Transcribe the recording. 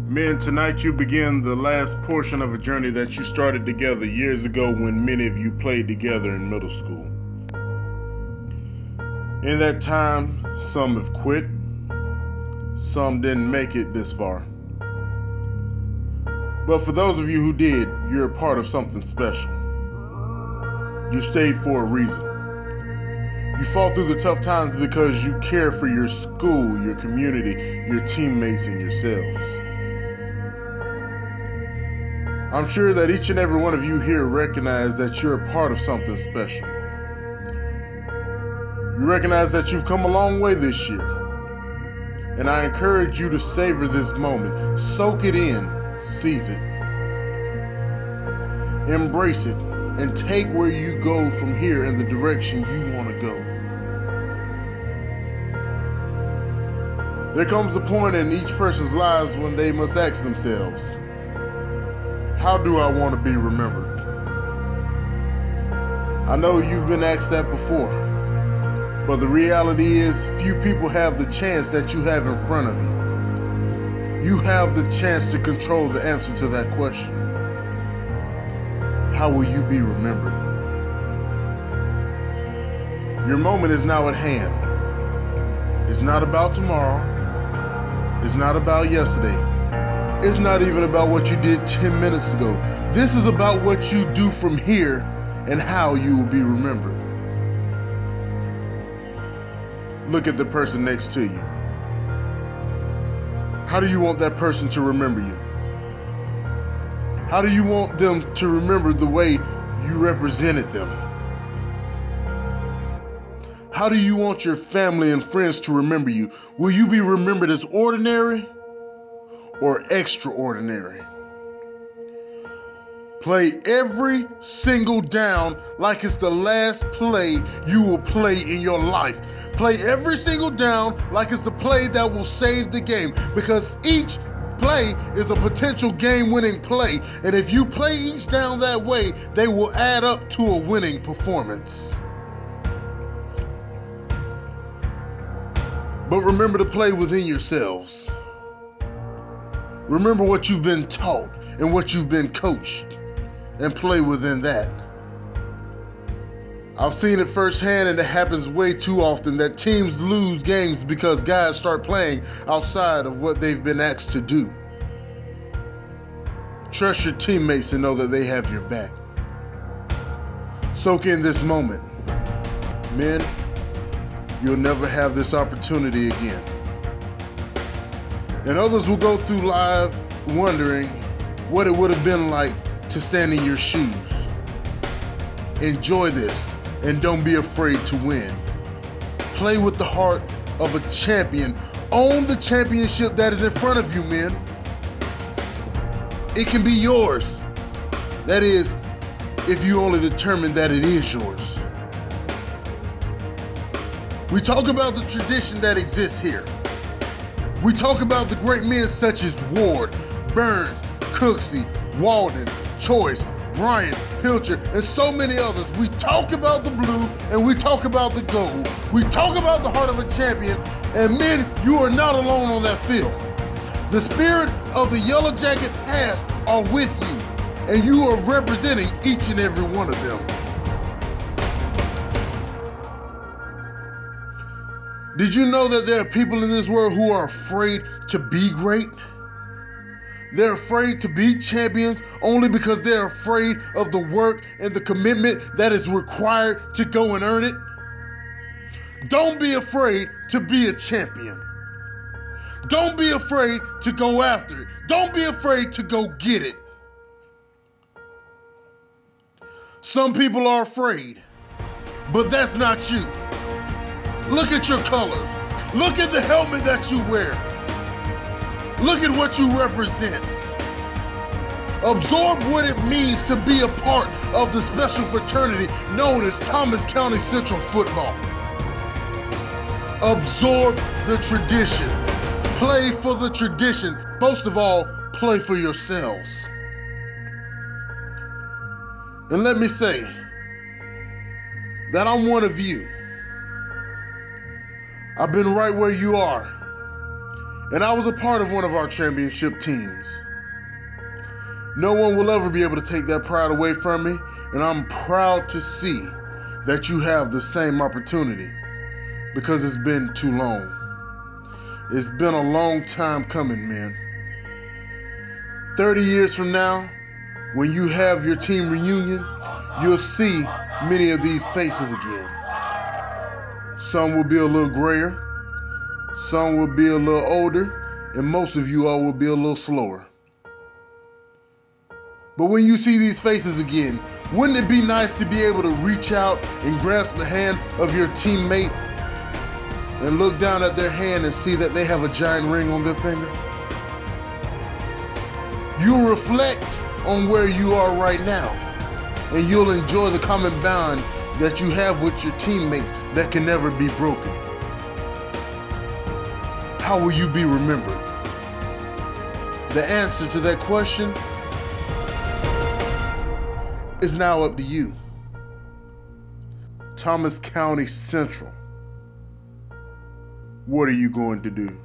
Men, tonight you begin the last portion of a journey that you started together years ago when many of you played together in middle school. In that time, some have quit, some didn't make it this far. But for those of you who did, you're a part of something special. You stayed for a reason. You fought through the tough times because you care for your school, your community, your teammates, and yourselves. I'm sure that each and every one of you here recognize that you're a part of something special. You recognize that you've come a long way this year. And I encourage you to savor this moment. Soak it in, seize it. Embrace it, and take where you go from here in the direction you want to go. There comes a point in each person's lives when they must ask themselves, how do I want to be remembered? I know you've been asked that before, but the reality is few people have the chance that you have in front of you. You have the chance to control the answer to that question. How will you be remembered? Your moment is now at hand. It's not about tomorrow. It's not about yesterday. It's not even about what you did 10 minutes ago. This is about what you do from here and how you will be remembered. Look at the person next to you. How do you want that person to remember you? How do you want them to remember the way you represented them? How do you want your family and friends to remember you? Will you be remembered as ordinary or extraordinary? Play every single down like it's the last play you will play in your life. Play every single down like it's the play that will save the game, because each play is a potential game-winning play, and if you play each down that way, they will add up to a winning performance. But remember to play within yourselves. Remember what you've been taught and what you've been coached, and play within that. I've seen it firsthand, and it happens way too often that teams lose games because guys start playing outside of what they've been asked to do. Trust your teammates and know that they have your back. Soak in this moment. Men, you'll never have this opportunity again. And others will go through life wondering what it would have been like to stand in your shoes. Enjoy this and don't be afraid to win. Play with the heart of a champion. Own the championship that is in front of you, men. It can be yours. That is, if you only determine that it is yours. We talk about the tradition that exists here. We talk about the great men such as Ward, Burns, Cooksey, Walden, Choice, Bryant, Pilcher, and so many others. We talk about the blue and we talk about the gold. We talk about the heart of a champion, and men, you are not alone on that field. The spirit of the Yellow Jacket past are with you, and you are representing each and every one of them. Did you know that there are people in this world who are afraid to be great? They're afraid to be champions only because they're afraid of the work and the commitment that is required to go and earn it. Don't be afraid to be a champion. Don't be afraid to go after it. Don't be afraid to go get it. Some people are afraid, but that's not you. Look at your colors. Look at the helmet that you wear. Look at what you represent. Absorb what it means to be a part of the special fraternity known as Thomas County Central Football. Absorb the tradition. Play for the tradition. Most of all, play for yourselves. And let me say that I'm one of you. I've been right where you are. and I was a part of one of our championship teams. No one will ever be able to take that pride away from me, and I'm proud to see that you have the same opportunity, because it's been too long. It's been a long time coming, man. 30 years from now, when you have your team reunion, you'll see many of these faces again. Some will be a little grayer, some will be a little older, and most of you all will be a little slower. But when you see these faces again, wouldn't it be nice to be able to reach out and grasp the hand of your teammate and look down at their hand and see that they have a giant ring on their finger? You'll reflect on where you are right now, and you'll enjoy the common bond that you have with your teammates that can never be broken. How will you be remembered? The answer to that question is now up to you. Thomas County Central, what are you going to do?